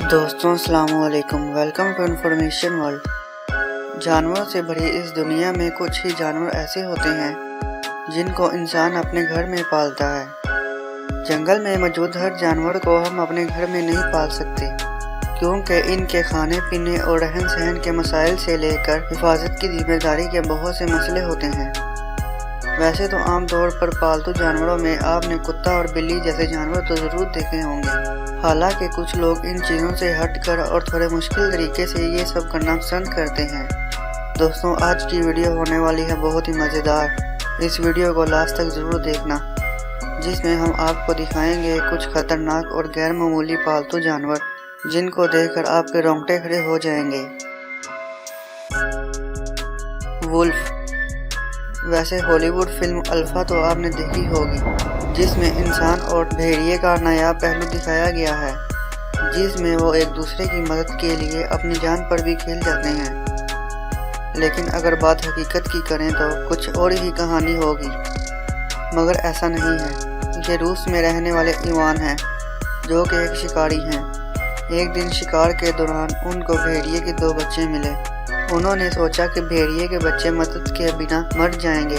दोस्तों अस्सलाम वालेकुम, वेलकम टू इन्फॉर्मेशन वर्ल्ड। जानवरों से भरी इस दुनिया में कुछ ही जानवर ऐसे होते हैं जिनको इंसान अपने घर में पालता है। जंगल में मौजूद हर जानवर को हम अपने घर में नहीं पाल सकते, क्योंकि इनके खाने पीने और रहन सहन के मसाइल से लेकर हिफाजत की जिम्मेदारी के बहुत से मसले होते हैं। वैसे तो आम तौर पर पालतू जानवरों में आपने कुत्ता और बिल्ली जैसे जानवर तो ज़रूर देखे होंगे। हालांकि कुछ लोग इन चीज़ों से हटकर और थोड़े मुश्किल तरीके से ये सब करना पसंद करते हैं। दोस्तों, आज की वीडियो होने वाली है बहुत ही मज़ेदार। इस वीडियो को लास्ट तक ज़रूर देखना, जिसमें हम आपको दिखाएंगे कुछ खतरनाक और गैर मामूली पालतू जानवर जिनको देखकर आपके रोंगटे खड़े हो जाएंगे। वुल्फ। वैसे हॉलीवुड फिल्म अल्फा तो आपने देखी होगी, जिसमें इंसान और भेड़िए का नायाब पहलू दिखाया गया है, जिसमें वो एक दूसरे की मदद के लिए अपनी जान पर भी खेल जाते हैं। लेकिन अगर बात हकीकत की करें तो कुछ और ही कहानी होगी, मगर ऐसा नहीं है। ये रूस में रहने वाले इवान हैं, जो कि एक शिकारी हैं। एक दिन शिकार के दौरान उनको भेड़िए के 2 बच्चे मिले। उन्होंने सोचा कि भेड़िए के बच्चे मदद के बिना मर जाएंगे।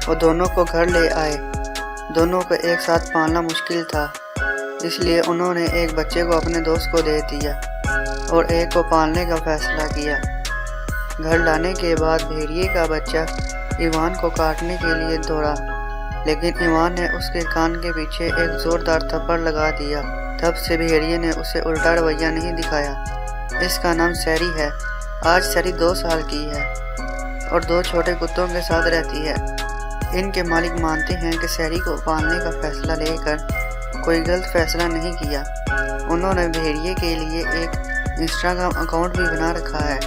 वो दोनों को घर ले आए। दोनों को एक साथ पालना मुश्किल था, इसलिए उन्होंने एक बच्चे को अपने दोस्त को दे दिया और एक को पालने का फैसला किया। घर लाने के बाद भेड़िए का बच्चा इवान को काटने के लिए दौड़ा, लेकिन इवान ने उसके कान के पीछे एक जोरदार थप्पड़ लगा दिया। तब से भेड़िए ने उसे उल्टा रवैया नहीं दिखाया। इसका नाम सैरी है। आज सैरी 2 साल की है और 2 छोटे कुत्तों के साथ रहती है। इनके मालिक मानते हैं कि सैरी को पालने का फैसला लेकर कोई गलत फैसला नहीं किया। उन्होंने भेड़िए के लिए एक इंस्टाग्राम अकाउंट भी बना रखा है,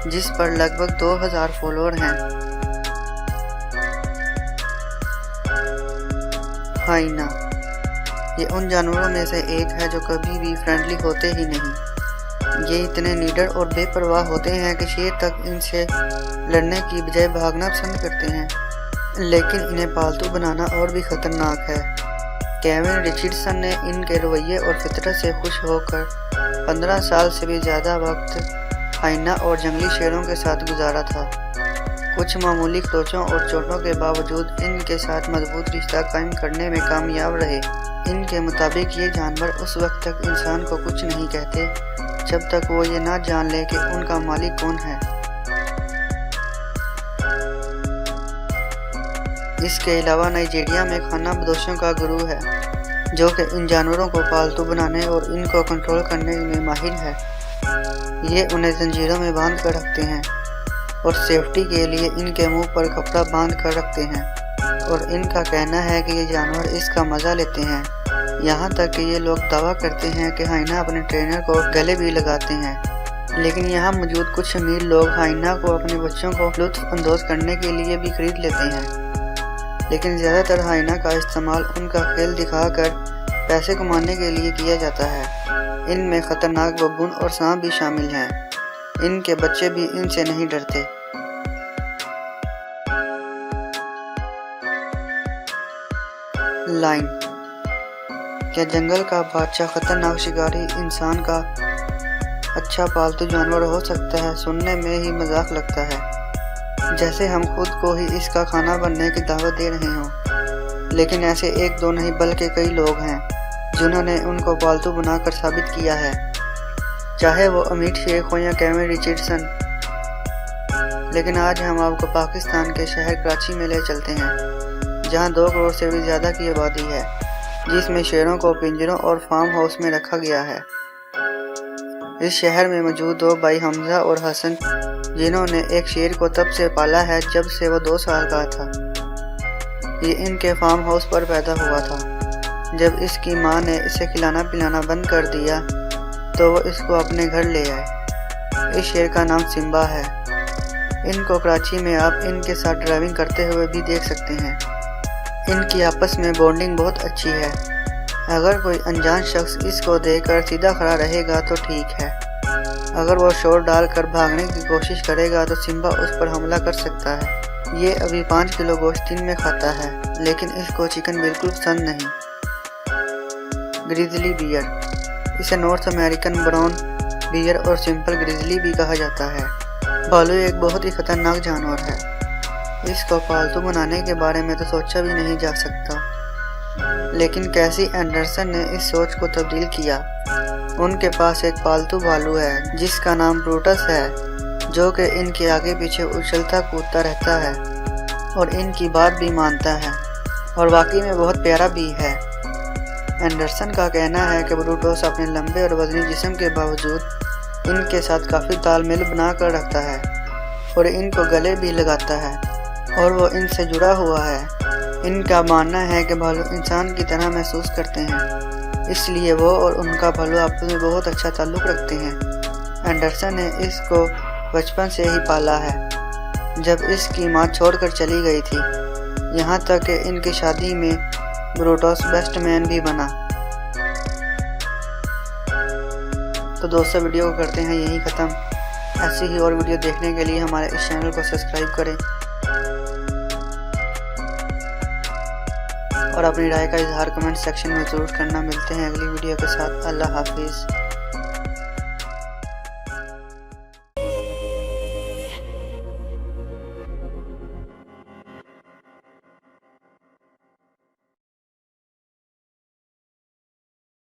जिस पर लगभग 2000 फॉलोअर हैं। हाइना। ये उन जानवरों में से एक है जो कभी भी फ्रेंडली होते ही नहीं। ये इतने निडर और बेपरवाह होते हैं कि शेर तक इनसे लड़ने की बजाय भागना पसंद करते हैं। लेकिन इन्हें पालतू बनाना और भी खतरनाक है। केविन रिचर्डसन ने इनके रवैये और फितरत से खुश होकर 15 साल से भी ज़्यादा वक्त हाइना और जंगली शेरों के साथ गुजारा था। कुछ मामूली खरोचों और चोटों के बावजूद इनके साथ मजबूत रिश्ता कायम करने में कामयाब रहे। इनके मुताबिक ये जानवर उस वक्त तक इंसान को कुछ नहीं कहते जब तक वो ये ना जान ले कि उनका मालिक कौन है। इसके अलावा नाइजीरिया में खाना बदोशों का गुरु है, जो कि इन जानवरों को पालतू बनाने और इनको कंट्रोल करने में माहिर है। ये उन्हें जंजीरों में बांध कर रखते हैं और सेफ्टी के लिए इनके मुंह पर कपड़ा बांध कर रखते हैं, और इनका कहना है कि ये जानवर इसका मज़ा लेते हैं। यहाँ तक कि ये लोग दावा करते हैं कि हाइना अपने ट्रेनर को गले भी लगाते हैं। लेकिन यहाँ मौजूद कुछ अमीर लोग हाइना को अपने बच्चों को लुत्फ अंदोज करने के लिए भी खरीद लेते हैं। लेकिन ज़्यादातर हाइना का इस्तेमाल उनका खेल दिखाकर पैसे कमाने के लिए किया जाता है। इनमें ख़तरनाक बबून और सांप भी शामिल हैं। इनके बच्चे भी इनसे नहीं डरते। लायन। क्या जंगल का बादशाह खतरनाक शिकारी इंसान का अच्छा पालतू जानवर हो सकता है? सुनने में ही मजाक लगता है, जैसे हम खुद को ही इसका खाना बनने की दावत दे रहे हों। लेकिन ऐसे 1-2 नहीं बल्कि कई लोग हैं जिन्होंने उनको पालतू बनाकर साबित किया है, चाहे वो अमित शेख हो या केविन रिचर्डसन। लेकिन आज हम आपको पाकिस्तान के शहर कराची में ले चलते हैं, जहां 2 करोड़ से भी ज़्यादा की आबादी है, जिसमें शेरों को पिंजरों और फार्म हाउस में रखा गया है। इस शहर में मौजूद 2 भाई हमजा और हसन, जिन्होंने एक शेर को तब से पाला है जब से वो 2 साल का था। ये इनके फार्म हाउस पर पैदा हुआ था। जब इसकी माँ ने इसे खिलाना पिलाना बंद कर दिया तो वो इसको अपने घर ले आए। इस शेर का नाम सिम्बा है। इनको कराची में आप इनके साथ ड्राइविंग करते हुए भी देख सकते हैं। इनकी आपस में बॉन्डिंग बहुत अच्छी है। अगर कोई अनजान शख्स इसको देखकर सीधा खड़ा रहेगा तो ठीक है, अगर वो शोर डालकर भागने की कोशिश करेगा तो सिम्बा उस पर हमला कर सकता है। یہ ابھی 5 کلو گوشت دن میں کھاتا ہے، لیکن اس کو چکن بالکل پسند نہیں۔ گریزلی بیئر، اسے نارتھ امریکن براؤن بیئر اور سمپل گریزلی بھی کہا جاتا ہے۔ بھالو ایک بہت ہی خطرناک جانور ہے۔ اس کو پالتو بنانے کے بارے میں تو سوچا بھی نہیں جا سکتا، لیکن کیسی اینڈرسن نے اس سوچ کو تبدیل کیا۔ ان کے پاس ایک پالتو بھالو ہے جس کا نام بروٹس ہے، جو کہ ان کے آگے پیچھے اچھلتا کودتا رہتا ہے اور ان کی بات بھی مانتا ہے، اور واقعی میں بہت پیارا بھی ہے۔ اینڈرسن کا کہنا ہے کہ بروٹس اپنے لمبے اور وزنی جسم کے باوجود ان کے ساتھ کافی تال میل بنا کر رکھتا ہے اور ان کو گلے بھی لگاتا ہے، اور وہ ان سے جڑا ہوا ہے۔ ان کا ماننا ہے کہ بھالو انسان کی طرح محسوس کرتے ہیں، اس لیے وہ اور ان کا بھالو آپس میں بہت اچھا تعلق رکھتے ہیں۔ اینڈرسن نے اس کو بچپن سے ہی پالا ہے، جب اس کی ماں چھوڑ کر چلی گئی تھی، یہاں تک کہ ان کی شادی میں بروٹس بیسٹ مین بھی بنا۔ تو دوستو، ویڈیو کو کرتے ہیں یہی ختم۔ ایسی ہی اور ویڈیو دیکھنے کے لیے ہمارے اس چینل کو سبسکرائب کریں اور اپنی رائے کا اظہار کمنٹ سیکشن میں ضرور کرنا۔ ملتے ہیں اگلی ویڈیو کے ساتھ۔ اللہ حافظ۔